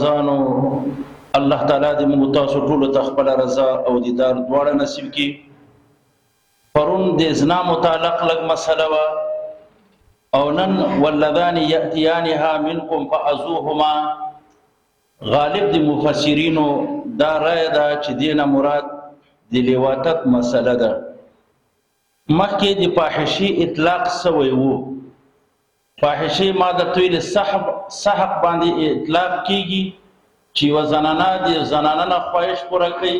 زانو الله تعالی دې موږ تاسو ټول ته خپل رضا او دیدار دواړه نصیب کړي. پرون د زنا متعلق لږ مسله وه او نن واللذان یأتیانها منکم فأذوهما غالب د مفسرینو دا رایه ده چې دینه مراد د لواطت مسله ده. مخکې د فاحشې اطلاق سوی وو. فاحشې ما درته ویلې سحق باندې اطلاق کیږي چې یوه زنانه د زنانه نه خواهش پوره کوي.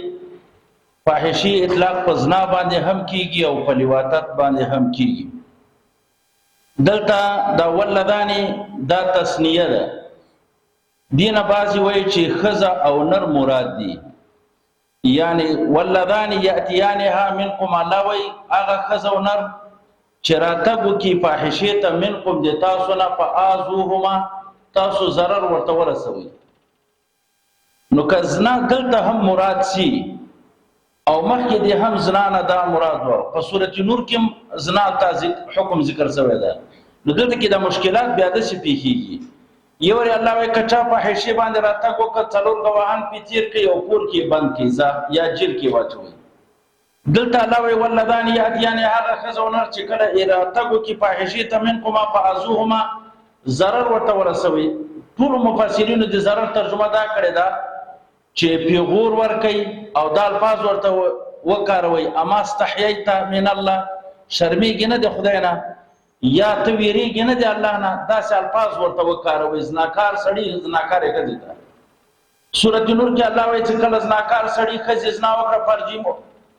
فاحشې اطلاق په زنا باندې هم کیږي او په لواطت باندې هم کیږي. دلته دا ولذانې دا تثنیه ده. دینه بعضې وایي چې ښځه او نر مراد دي، یعنی واللذان یأتیانها منکم، الله وایي هغه ښځه او نر چې راتګ وکړي فاحشې ته منکم د تاسو نه فآذوهما تاسو ضرر ورته ورسوئ. نو که زنا دلته هم مراد سي او مخکې د هم زنا نه دا مراد و، په سورة نور کې زنا ته حکم ذکر شوی ده. نو دلته کې د مشکلات بیا داسې پیښیږي. یو وری الله وایي که چا فاحشې باندې راتګ وکړ 4 ګواهان پې تېر کړي او کور کې بند کړي یا جیل کې واچوي. دلته الله وایي واللذان یأتیانها هغه ښځه او نر چې کله راتګ وکړي فاحشې ته منکم فآذوهما ضرر ورته ورسوي. ټولو مفسرینو د ضرر ترجمه دا کړې ده چې پیغور ورکوي او دا الفاظ ورته وکاروي اما استحییت من الله، شرمېږي نه د خدای نه یا ته ویریږي نه د الله نه، داسې الفاظ ورته وکاروي. زناکار سړي زناکارې ښځې ته سورة نور کې الله وایي چې کله زناکار سړي ښځې زنا وکړه فرجي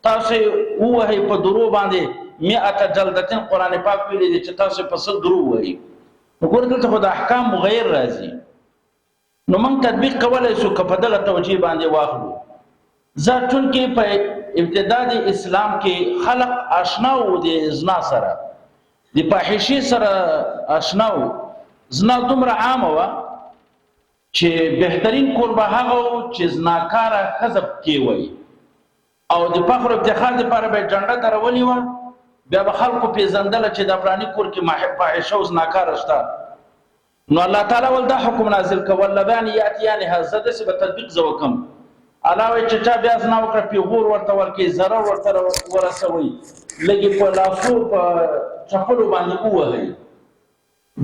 تاسو ووهئ په درو باندې 100 جلدتين قرآن پاک ویلي دی چې تاسو په 100 درو ووهئ. نو ګوره دلته خو د احکام مغیر راځي. نو موږ تطبیق کولی شو که په دغه توجیه باندې واخلو. چون کې په ابتدا د اسلام کې خلق اشنا وو د زنا سره، د فاحشې سره اشنا وو. زنا دومره عامه وه چې بهترین کور به هغه و چې زناکاره ښځه پکې وی او د فخر او افتخار دپاره به یې جنډه درولې وه. بیا به خلکو پېژندله چې د فلاني کور کې فاحشه او زناکاره شته. نو الله تعالی ول دا حکم نازل کړ واللذان یأتیانها. زه داسې به تطبیق زه وکړم. الله وایي چې چا بیا زنا وکړه پیغور ورته ورکړي، ضرر ورته ورسوئ، لږې په لاسو په چپلو باندې ووهئ.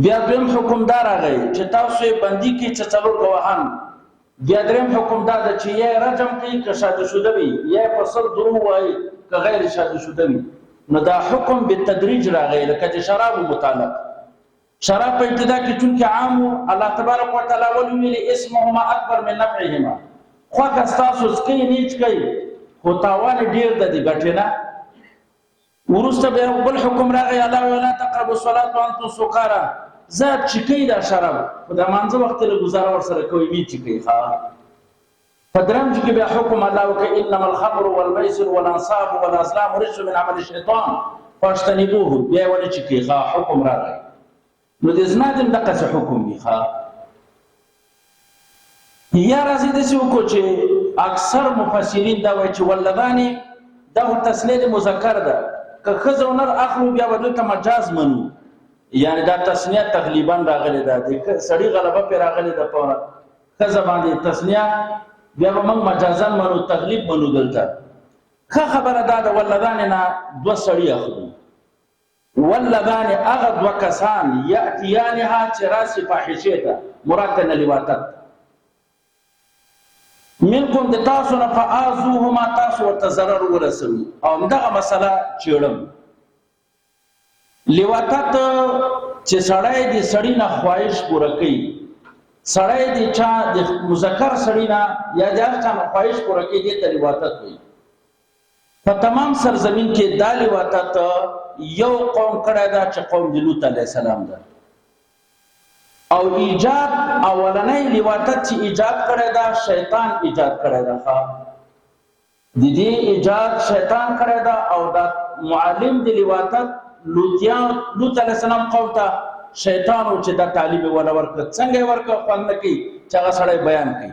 بیا دویم حکم دا راغی چې تاسو یې بندي کړئ چې 4 ګواهان. بیا دریم حکم دا ده چې یا یې رجم کړئ که شاده شوده وي، یا یې په 100 درو ووایئ که غیر شاده شوده وي. نو دا حکم به تدریج راغی لکه د شرابو متعلق. شراب په ابتدا کې چونکې عام و، الله تبارک وتعالی ولې ویلي اسمهما اکبر من نفعهما، خوښه ستاسو څکئ نه څکئ خو تاوان یې ډېر ده د ګټې نه. وروسته بیا بل حکم راغی الله ویل لا تقربوا الصلاة وانتم سکارى، زه چکئ دا شراب خو د مانځه وخت له ګزاره ورسره کوئ مې چکئ. په درېیم کې بیا حکم الله وکړ انما الخمر والمیسر والانصاب والازلام رجس من عمل الشیطان فاجتنبوه، بیا یې ونه چکئ. حکم راغی. نو د زنا دم دقسې حکم وي. یا راځي داسې وکړو چې اکثر مفسرین دا وایي چې واللذانې دا خو تثنیه مذکر ده، که ښځه او نر اخلو بیا به دلته مجاز منو، یعنی دا تثنیه تغلیبا راغلې ده، د سړي غلبه پرې راغلې ده په ښځه باندې تثنیه، بیا به موږ مجازا منو، تغلیب منو. دلته ښه خبره دا ده واللذانې نه 2 سړي اخلو. واللذان هغه 2 کسان یأتیانها چې راسي فاحشې ته، مراد ته نه لواطت، منکم د تاسو نه فآذوهما تاسو ورته ضرر ورسوي. او همدغه مسله چیړم. لواطت چې سړی د سړي نه خواهش پوره کوي، سړی د چا د مذکر سړي نه یا د هر چا نه خواهش پوره کوي، دې ته لواطت وایي. په تمام سرزمین کې دا لواطت یو قوم کړی دا چې قوم د لوط علیه السلام ده. او ایجاد اولنی لواطت چې ایجاد کړی دا شیطان ایجاد کړی ده. د دې ایجاد شیطان کړی ده او دا معلم د لواطت لوط علیه السلام قوم ته شیطان و چې دا تعلیم یې وله ورکړه. څنګه یې ورکړه خوند نه کوي چې هغه سړی بیان کوي.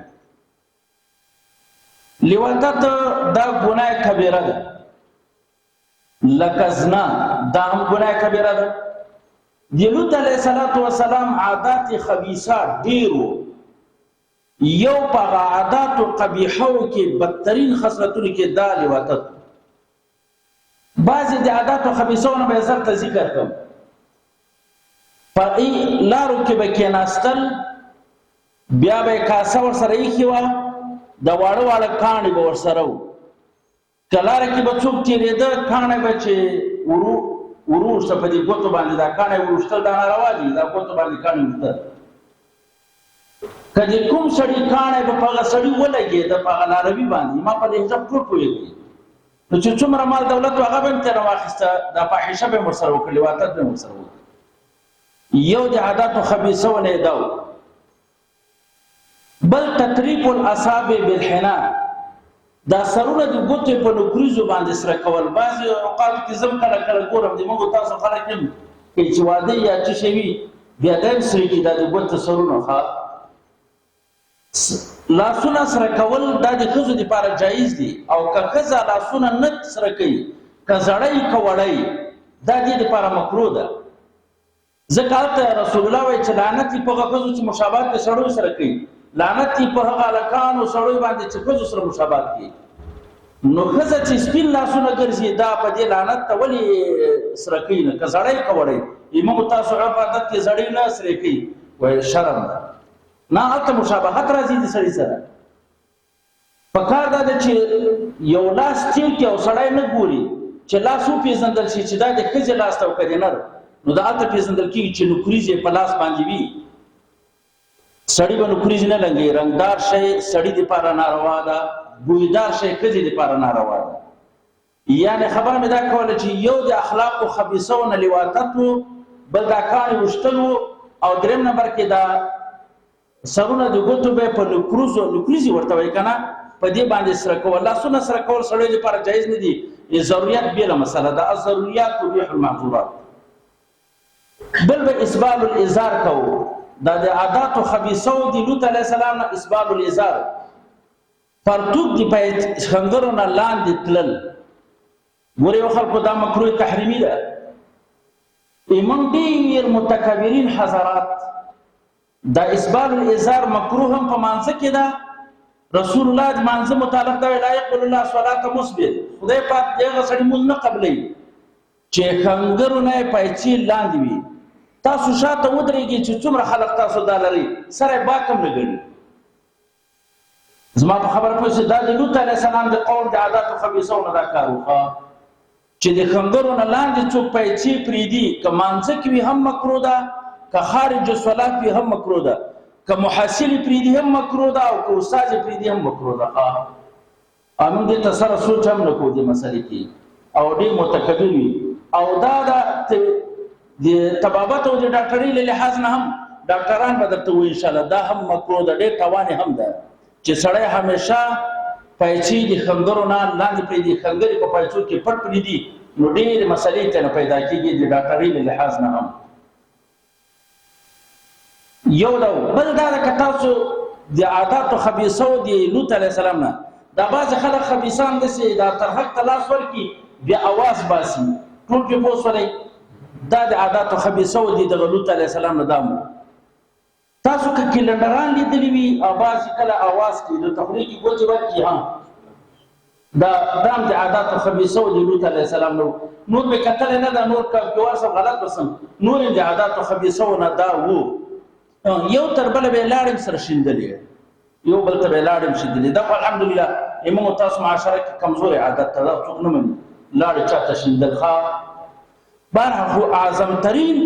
لواطت دا ګناه کبیره ده، لکه زنا دا هم ګناه کبیره ده. د لوط علیه السلام عادات خبیثه ډېر وو. یو په عادات او قبیحو کې بدترین خصلتونه کې دا لواطت. بعضې د عادات او خبیثو نه به زر ته ذکر کوم. په لارو کې به کېناستل، بیا به یې کاسه ورسره ایښې وه، د واړه واړه کاڼي به ورسره وو. که لاره کې به څوک تېرېده، کاڼی به چې وروسته په دې ګوتو باندې دا کاڼی وروشتل دا ناروا دي، دا ګوتو باندې کاڼي وروشتل. که د کوم سړي کاڼی به په هغه سړي ولګېده په هغه لاروي باندې، ما په دې حساب ټول پوهېږي، نو چې څومره مال دولت و هغه به هم ترې واخېسته، دا فاحشه به یې ورسره وکړه، لواطت به یې ورسره وکړه. یو د عاداتو خبیثو نه یې دا و. بل تطریق الاصابع بالحنا، دا سرونه د ګوتې په نوکریزو باندې سره کول. بعضې اوقاتو کې زه هم کله کله ګورم، د موږ تاسو خلک هم کوي چې واده یا څه شی وي، بیا دا هم سره کړي دا د ګوتې سرونه. لاسونه سره کول دا د ښځو دپاره جایز دي، او که ښځه لاسونه نه سره کوي، که زړی که وړی، دا دې دپاره مکروه ده. ځکه هلته رسول الله وایي چې لعنت یې په هغه ښځو چې مشابهت د سړیو سره کوي، لعنت یې په هغه هلکانو سړیو باندې چې ښځو سره مشابهت کوي. نو ښځه چې سپین لاسونه ګرځي، دا په دې لعنت ته ولې سره کوي نه؟ که زړی که وړی، موږ تاسو عرف عادت کې زړی نه سره کوي، وایي شرم ده. نه، هلته مشابهت راځي د سړي سره. پکار دا ده چې یو لاس تیر کې او سړی نه ګوري چې لاس وپېژندل شي چې دا د ښځې لاس ته او که د نر، نو دا هلته پېژندل کېږي چې نوکریز یې په لاس باندې وي. سړی به نوکریز نه لګوي. رنګدار شی سړي دپاره ناروا ده، بویدار شی ښځې دپاره ناروا ده. یعنې خبره مې دا کوله چې یو د اخلاقو خبیثو نه لواطت و، بل دا کاڼي وشتل و، او درېیم نمبر کې دا سرونه د ګوتو به په نوکریزې ورته وایي که نه، په دې باندې سره کول. لاسونه سره کول سړیو دپاره جایز نه دي، ضرورت بېله مسله ده، الضروريات تبيح المحظورات. بل به اسبال الازار کوو، دا د عاداتو خبیثو د لوط علیه السلام نه اسبال الازار، پرتوګ د خنګرو نه لاندې تلل. ګورې یو خلکو دا مکروه تحریمي ده. ایمان ډېر متکبرین حضرات دا اسبال الازار مکروه هم په مانځه کې ده. رسول الله د مانځه متعلق دا لا يقبل الله صلاة مسبل، خدای پاک دغه سړي مونځ نه قبلوي چې خنګرو نه یې پایڅې لاندې وي. تاسو شاته ودرېږئ چې څومره خلک تاسو دا لري، سره یې باک هم نه ګڼي. زما په خبره پوه شئ، دا د لوط علیه السلام د قوم د عاداتو خبیثو نه دا کار وکړه چې د خنګرو نه لاندې څوک پایڅې پرېږدي، که مانځه کې وي هم مکروه ده، که خارج الصلاة وي هم مکروه ده، که محصل پرېږدي هم مکروه ده، او که استاد پرېږدي هم مکروه ده. موږ دې ته سره سوچ هم نه کوو دې مسلې کې، او ډېر متکبر وي. او دا د طبابت او د ډاکټرۍ له لحاظ نه هم ډاکټران به درته وایي انشاءالله دا هم مکروه ده، ډېر تاوان هم ده چې سړی همیشه پایڅې د خنګرو نه لاندې پرېږدي، خنګرې په پایڅو کې پټ پرېږدي، نو ډېرې مسلې ته نه پیدا کېږي د ډاکټرۍ له لحاظ نه هم. یو دا بل دا ده که تاسو د عاداتو خبیثو د لوط علیه السلام نه دا بعضې خلک خبیثان داسې دا ترحق ته لاس ورکړي، بیا اواز باسي، ټول پرې پوه شولئ. دا د عاداتو خبیثو د دغه لوط علیه السلام نه دا مو. تاسو که کلنډران لیدلي وي او بعضې کله اواز کوي، د تخلیق کې ګوتې ورکړي، دا هم د عاداتو خبیثو د لوط علیه السلام نه. نور مې کتلی نه ده، نور که وارسم غلط بسم، نور یې د عاداتو خبیثو نه دا و. یو تر بله به یې لاړې سره شیندلې، یو بل ته به یې لاړې شیندلې. دا خو الحمدلله موږ تاسو معاشره کې کمزورې عادت ته ده، څوک نه مني لاړې چاته شیندل. بهرحال خو اعظم ترین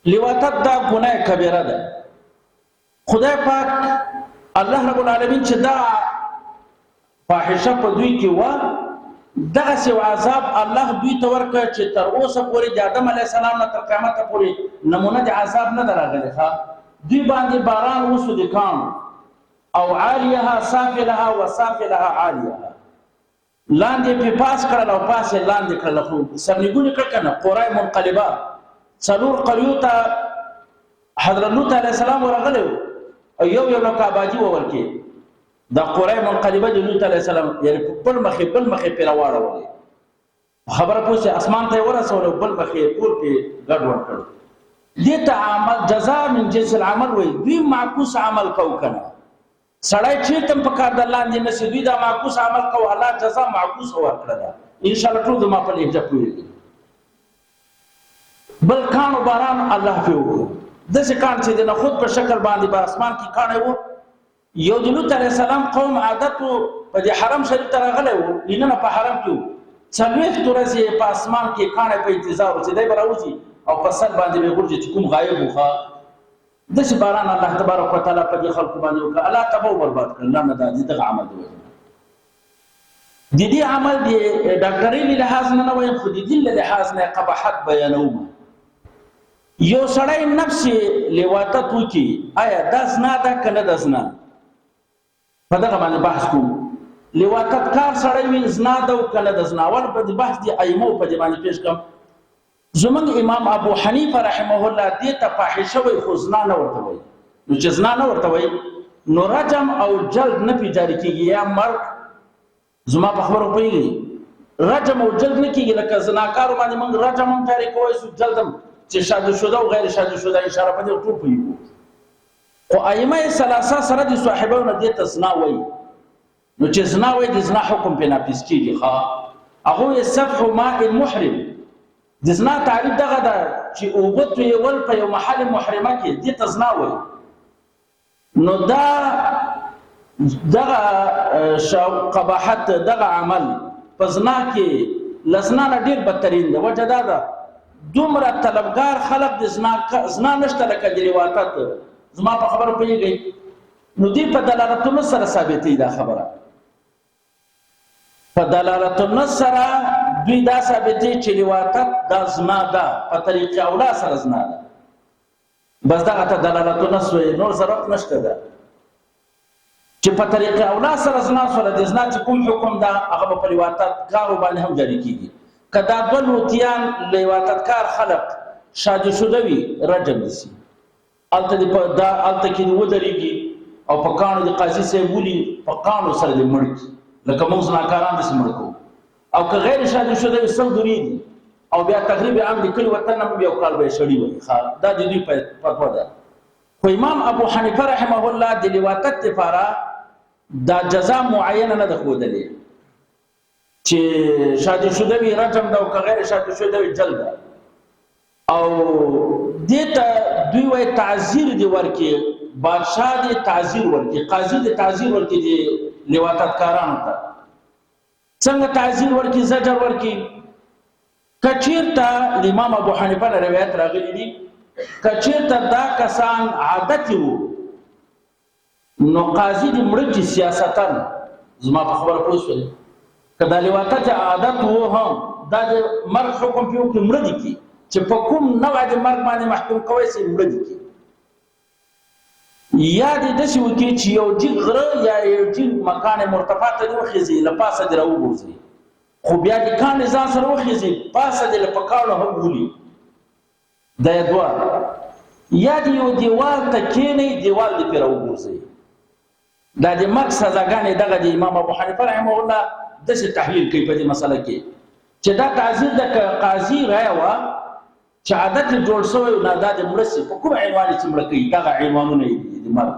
لواطت دا ګناه کبیره ده. خدای پاک الله رب العالمین چې دا فاحشه په دوی کې وه، دغسې یو عذاب الله دوی ته ورکړه چې تر اوسه پورې د آدم علیه السلام نه تر قیامته پورې نمونه د عذاب نه ده راغلې. دوی باندې باران وسو د کاڼو، او عالیها سافلها و سافلها عالیها، لاندې پې پاس کړل او پاس یې لاندې کړل، خو سرنګونې کړ که نه قرای منقلبه. څلور قریو ته حضرت لوط علیه السلام ورغلی و، او یو یو لکه آبادي وورکې. دا قرای منقلبه د لوط علیه السلام یعنې بل مخې پرې راواړولې، خبره پوه شئ، اسمان ته یې ورسولو، بل مخې ټول پرې ګډ وډ کړ. دیتا عمل جزا من جنس العمل وی دوی معکوس عمل کو کنه سړی چیرته په کار د الله نه نسی دوی دا معکوس عمل کو الله جزا معکوس ورکړه دا ان شاء الله ټول د ما په لهجه پوهیږي بل کانو باران الله په وکړو دسه کان چې د خود په شکل باندې په اسمان کې کانه وو یو د لوط علیه السلام قوم عادت په دې حرم شریف ته راغلی وو لینه په حرم کې څلوېښت ورځې په اسمان کې کانه په انتظار و چې دی به راوځي او په سر باندې به غورځي چې کوم غایب وخا دسه باران الله تبارک وتعالى په دې خلکو باندې وکړه الله تبو برباد کړ نه دا دغه عمل دی د دې عمل دی ډاکټري لحاظ نه وایم خو د دې لحاظ نه قباحت بیانوم یو سړی نفس لواطت وکي آیا دا زنا ده کنه د زنا په دغه باندې بحث کوم لواطت کار سړی وي زنا ده کنه د زنا ول په بحث دی ایمو په باندې پیش کوم زمون امام ابو حنیفه رحمه الله دې ته فاحشه وي خو زنا نه ورته وي نو چې زنا نه ورته وي نو رجم او جلد نه پی جاری کیږي یا مرګ زما په خبرو پیږي رجم او جلد نه کیږي لکه زناکار باندې موږ رجم هم تاریخ کوی سو جلدم چې شاده شوده او غیر شاده شوده اشاره په دې ټول پیږي او ائمه ثلاثه سره د صاحبونو دې ته زنا وي نو چې زنا وي د زنا حکم په نافذ کیږي ښا هغه سفح ماء المحرم د زنا تعریف دغه ده چې اوبت یې ول په یو محل محرمه کې دې ته زنا وي نو دا دغه قباحت دغه عمل په زنا کې لزنا نه ډیر بدترین ده وجه دا ده دومره طلبګار خلق د زنا نشته لکه د لواطت زما په خبره پیږي نو دې په دلالت النص سره ثابتې دا خبره په دلالت النص سره دوی دا ثابتې چې لواطت دا زنا ده په طریقې اولا سره زنا ده بس دغه ته دلالت النص وي نور ضرورت نشته ده چې په طریقې اولا سره زنا سره د زنا چې کوم حکم ده هغه په لواطت کار باندې هم جاری کیږي کدا دول وتیان لواطت کار خلق شاده شوده وي رجم دي الته په دا الته کې ودرېږي او په کانو د قاضي صاحب ولي په کانو سره د مړ لکه موږ زناکاران د سمړ کو او که غیر شاده شوده وي سم دوری او بیا تقریبا عام د کلی وطن هم یو کال به شړی وي دا د دوی په فتوا ده خو امام ابو حنیفه رحمه الله د لواطت لپاره دا جزاء معینه نه ده ښودلې چې شاده شوده وي رجم ده او که غیر شاده شوده وي جلد او دیتا دوی وای تعزیر دی ورکی بادشاہ دی تعزیر ورکی قاضی دی تعزیر ورکی دی لواطت کارانو ته څنګه تعزیر ورکی زجر ورکی کچیرته امام ابو حنیفه روایت راغلی دی کچیرته دا کسان عادت وو نو قاضی دی مړ چې سیاستن زما په خبره پوه شول کدا لواطت عادت وو هم دا مرګ حکم پیو کې مړ دي کی چې په کوم نوع د مرګ باندې محکوم کوي سي مړ دي کی یا دې د شي وکي چې یو جګ غره یا یو جګ مکان مرتفع ته وخیزي لپاسه درو وځي خو بیا د کان ځان سره وخیزي پاسه د لپکاړو هم ولي د دوه یا دې یو دیوال ته کېني دیوال دې پر وځي دا د مرګ سزاګانې دغه د امام ابو حنیفه رحمه الله د څه تحلیل کوي په دې مسله کې چې دا تعزیر د قاضي رايوا چې عادت جوړ شوی نه دا د مرسي په کوم عنوان چې مړ کوي دا عنوانونه دي د مرګ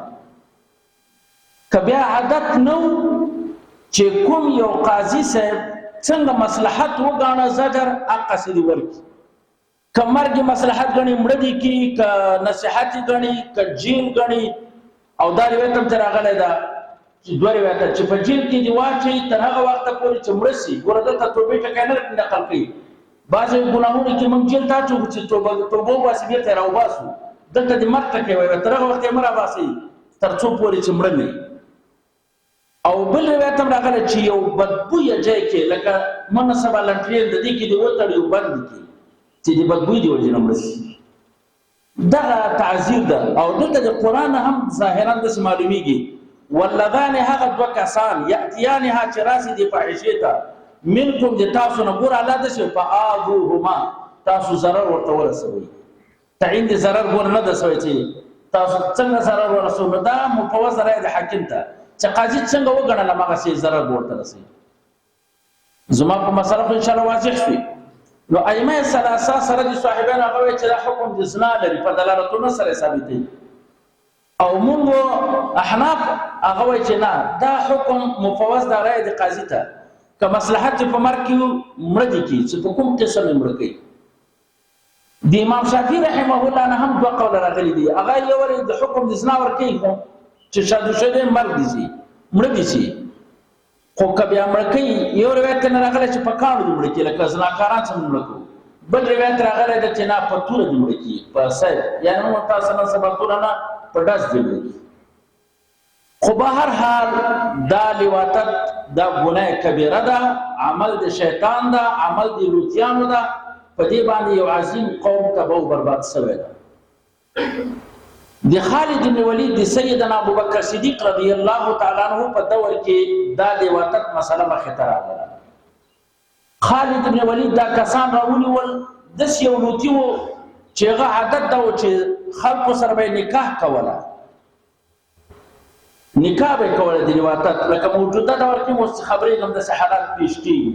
کبیا عادت نو چې کوم یو قاضي صاحب څنګه مصلحت وګاڼه زجر اقصد ورکی کمرګي مصلحت غني مړ دي کی ک نصيحت غني ک جیل غني او دا روایت هم تر غلې دا چې دوه روایت چې په جیل کې دی واچي تر هغه وخت پورې چې مرسي ګورده ته توبې ټکای نه نقل کوي بعضې ګناهونه کې موږ جیل ته اچو چې توبه وباسي بېرته یې راوباسو دلته د مرګ ټکی وایي تر هغه وخت یې مه راباسئ تر څو پورې چې مړه نه او بل روایت هم راغلی چې یو بدبویه ځای کې لکه منه سبا لنټرین د دې کې دې وتړي او بند کړي چې د بدبوی د وجې نه مړه شي دغه تعزیر ده او دلته د قرآن هم ظاهرا داسې معلومیږي واللذان هغه دوه کسان یأتیانها چې راسي دي فاحشې ته منکم د تاسو نه ګور الله دسه فآذوهما تاسو zarar ورته ورسوي تعین د zarar ګور نه دسوي چې تاسو څنګه zarar ورسوي دا مفوض راي د حاکم ته چې قاضي څنګه وګڼل هغه شی zarar ورته رسي زما په مسله ان شاء الله واضح شي نو ائمه ثلاثه سره دي صاحبان هغه وایي چې دا حکم د زنا لري په دلالتونو سره ثابت دی او موږ احناف هغه وایي چې نه دا حکم مفوض د رائے د قاضي ته که مصلحت په مرګ کې مړ دي کی چې په کوم قسم مړ کوي د امام شافعي رحمه الله نه هم دوه قول راغلي دي هغه یو د حکم د زنا ور کوي چې شادو شوی مرګ دي مړ دي شي خو کبیا مړ کوي یو روایت نه راغلی چې په کاڼو دي مړ کوي لکه زناکاران څنګه مړ کوي بل روایت راغلی ده چې نه په توره دي مړ کوي په سر یعنی موږ تاسو نه سبقونه نه په ډز دي مړ خو به هر حال دا لواطت دا ګناه کبیره ده عمل د شیطان ده عمل د لوطیانو ده په دې باندې یو عظیم قوم تباہ او برباد شوی ده د خالد بن ولید د سیدنا ابوبکر صدیق رضی الله تعالی عنہ په دور کې دا لواطت مسله مخه ته راغله خالد بن ولید دا کسان راونی ول د یو لوطی وو چې هغه عادت دا و چې خلکو سره به نکاح کوله نکاح به کوله د لواطت لکه موجوده دور کې مو خبرې هم د حالات پیش کیږي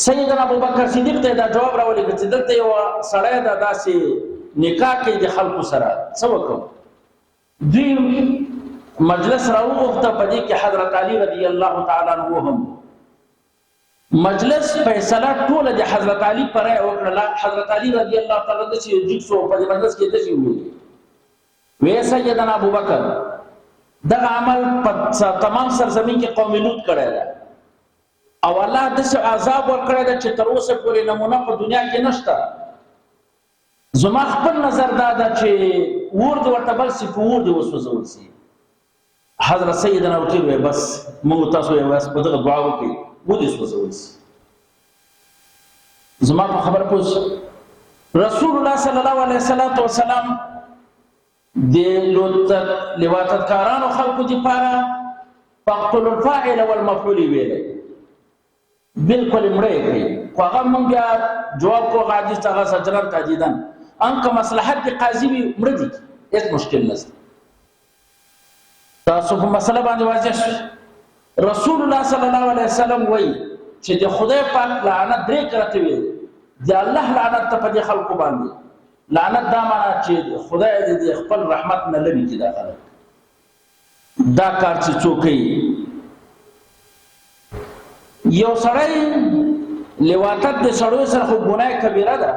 سیدنا ابوبکر صدیق ته دا جواب راولې چې دلته یو سړی دا داسې نکاح کوي د خلکو سره څه وکړو دوی مجلس راوغوښته په دې کې حضرت علی رضی الله تعالی عنہ هم مجلس فیصله ټوله د حضرت علی پر رائے وکړه حضرت علی رضی الله تعالی عنہ چې جګ شو په مجلس کې د شي وی سیدنا ابوبکر دا عمل په تمام سرزمین کې قوم لوط کړی دی او الله د څه عذاب ورکړی دی چې تر اوسه پورې نمونه په دنیا کې نشته زما خپل نظر دا ده چې ور دې ورته بل سي په ور دې وسوځول سي حضرت سیدنا ورته وی بس موږ تاسو یې واس په دغه دعا وکړي و دې وسوځول سي زما په خبر پوس رسول الله صلی الله علیه وسلم د لواطت کارانو خلقو دي پاره فقتل الفاعل والمفعول ویلي بالکل مړی کوي خو هغه مونږ جواب کو غاجي څنګه سجرن تاجیدن انک مصلحت د قاضي وي مړ دي هیڅ مشکل نشته تاسو په مسله باندې واضح رسول الله صلی الله علیه وسلم وایي چې د خدای پاک لعنت درې کرته وي د الله لعنت ته په خلکو باندې لعنت دا معنا چې خدای دې خپل رحمت نه لوي کې داخله دا کار چې څوک یو سړی لواطت د سړیو سره خو ګناه کبیره ده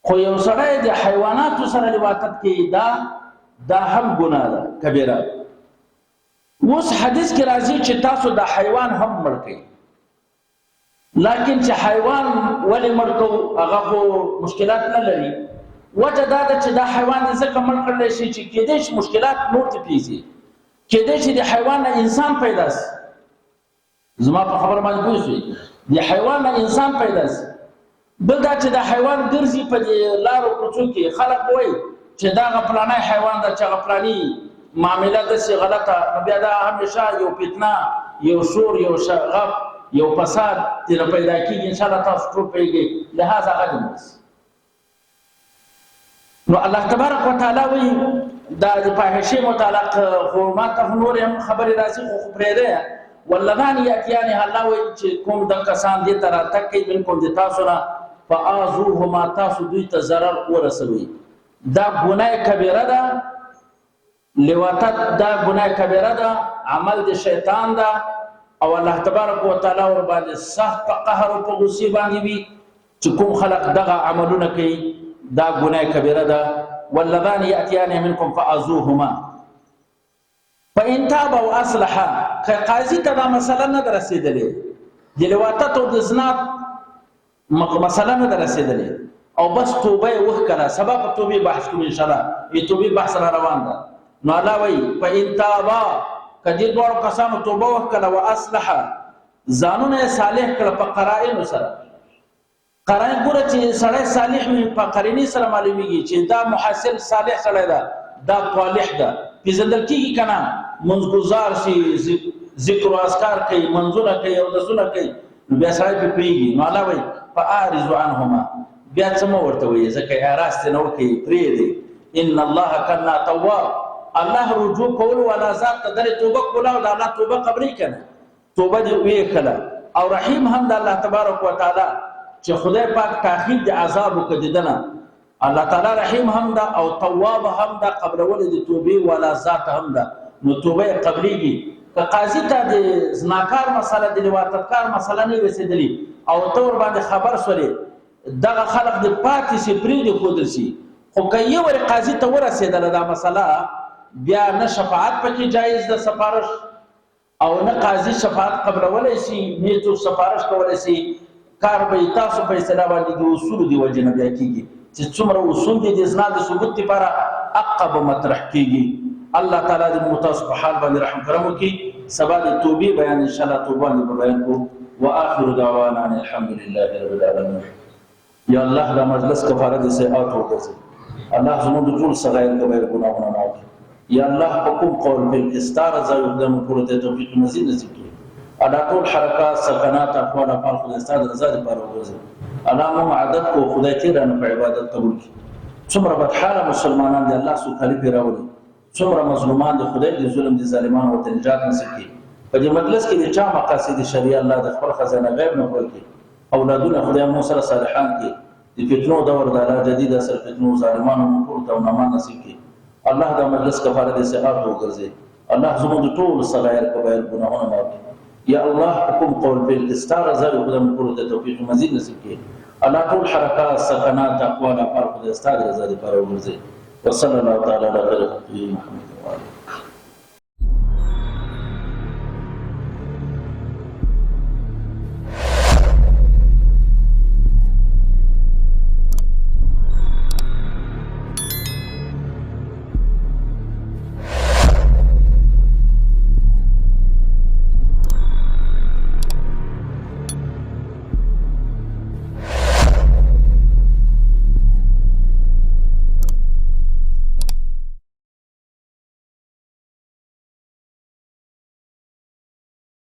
خو یو سړی د حیواناتو سره لواطت کوي دا هم ګناه ده کبیره اوس حدیث کې راځي چې تاسو د حیوان هم مړ کړئ لیکن چې حیوان ولې مړ کوو هغه خو مشکلات نه لري وجه دا ده چې دا حیوان ځکه مړ کړلی شي چې کېدای شي مشکلات نور ته پیږي کېدای شي د حیوان نه انسان پیدا شي زما په خبره باندې پوه شئ د حیوان نه انسان پیدا شي بل دا چې د حیوان ګرځي په دې لارو کوڅو کې خلک وایي چې دا غفلانی حیوان ده چې غفلانی معامله داسې غلطه بیا دا همیشه یو فتنه یو شور یو شغب یو فساد تیر پیدا کیږي ان شاء الله تاسو ټول پیږي لہذا غدم نو الله تبارک وتعالى وی دا د فاحشه متعلق خو ما ته نور هم خبر راځي خو پرې ده ولذان یاتیان الله وی چې کوم د کسان دي تر تکي بالکل د تاسو نه فازوهما تاسو دوی ته ضرر ورسوي دا ګناه کبیره ده لواطت دا ګناه کبیره ده عمل د شیطان ده او الله تبارک وتعالى ور باندې سخت قهر او غصه باندې وي چې کوم خلق دغه عملونه کوي دا ګناه کبیره ده واللذان یاتیان منکم فازوهما فان تابوا واصلحا قاضي ته دا مسله نه رسیدلې د لواطت او د زنا مسله نه رسیدلې او بس توبه وکړه سبب توبه بحث کوم ان شاء الله ای توبه بحث را روان ده نو الله وی فان تابا کدی دوړو کسانو توبه وکړه او اصلح ځانونه صالح کړه په قرائن سره قرائن ګوره چې سړی صالح وي په قرینې سره معلومیږي چې دا محاسن صالح سړی ده دا صالح ده پیژندل کیږي کنه منځګزار شي ذکر او اذکار کوي منځونه کوي او دسونه کوي بیا سړی په پیږي نو الله وی فاعرض عنهما بیا څه مو ورته وي ځکه اراست نه ورکي پرې دی ان الله کنا تواب الله رجوع کول ولا ذات تدری توبه کوله او الله توبه قبرې کنه توبه دی وی کله او رحیم هم د الله تبارک وتعالى چې خدای پاک تاخیر د عذاب وکړي الله تعالی رحیم هم ده او تواب هم ده قبلول د توبې والا ذات هم ده نو توبه قبليږي که قاضي ته د زناکار مسله د لواطتکار مسله نه رسیدلی او تور باندې خبر سولې دغه خلق د پاتې سي پری د خودل سي خو که یو ور قاضي ته ورسېدله دا مسله بیا نه شفاعت پکې جایز ده سفارش او نه قاضي شفاعت قبلولای شي نه څوک سفارش کولای شي کار به تاسو په اصطلاح باندې د اصول دی وجه نه بیا کیږي چې څومره اصول دي د اسناد ثبوت لپاره عقب مطرح کیږي الله تعالی دې متاسف حال باندې رحم کرم وکړي سبا د توبې بیان ان شاء الله توبه باندې بیان کو واخر دعوانا ان الحمد لله رب العالمين یا الله دا مجلس کفاره دي سیئات وکړي الله زموږ ټول صغیر کبیر ګناهونه معاف کړي یا الله حکم قول بالاستار ز يقدم کول ته توفیق نصیب کړي الله ټول حرکات سکنات اقوال افعال خدای ستاسو رضا لپاره وګرځي الله مو عادت کو خدای تیرانه په عبادت قبول کړي څومره بدحاله مسلمانان دي الله سو خلیفہ راولي څومره مظلومان دي خدای دې ظلم دي ظالمانو ته نجات نصیب کړي په دې مجلس کې د چا مقاصد شریعه الله د خپل خزانه غیب نه ورکړي اولادونه خدای مو سره صالحان کړي د فتنو دور د الله جدید اثر فتنو ظالمانو ټول ته نمان نصیب کړي الله دا مجلس کفاره دې صحت وګرځي الله زموږ ټول صغائر کبائر ګناهونه معاف کړي یا الله حکم قول بالاستار زر خدای مو ټول ته توفیق مزید نصیب کړي الله ټول حرکات سکنات اقوال افعال خدای ستاسو رضا لپاره وګرځي وصلى الله تعالى على خير خلقه محمد وعلى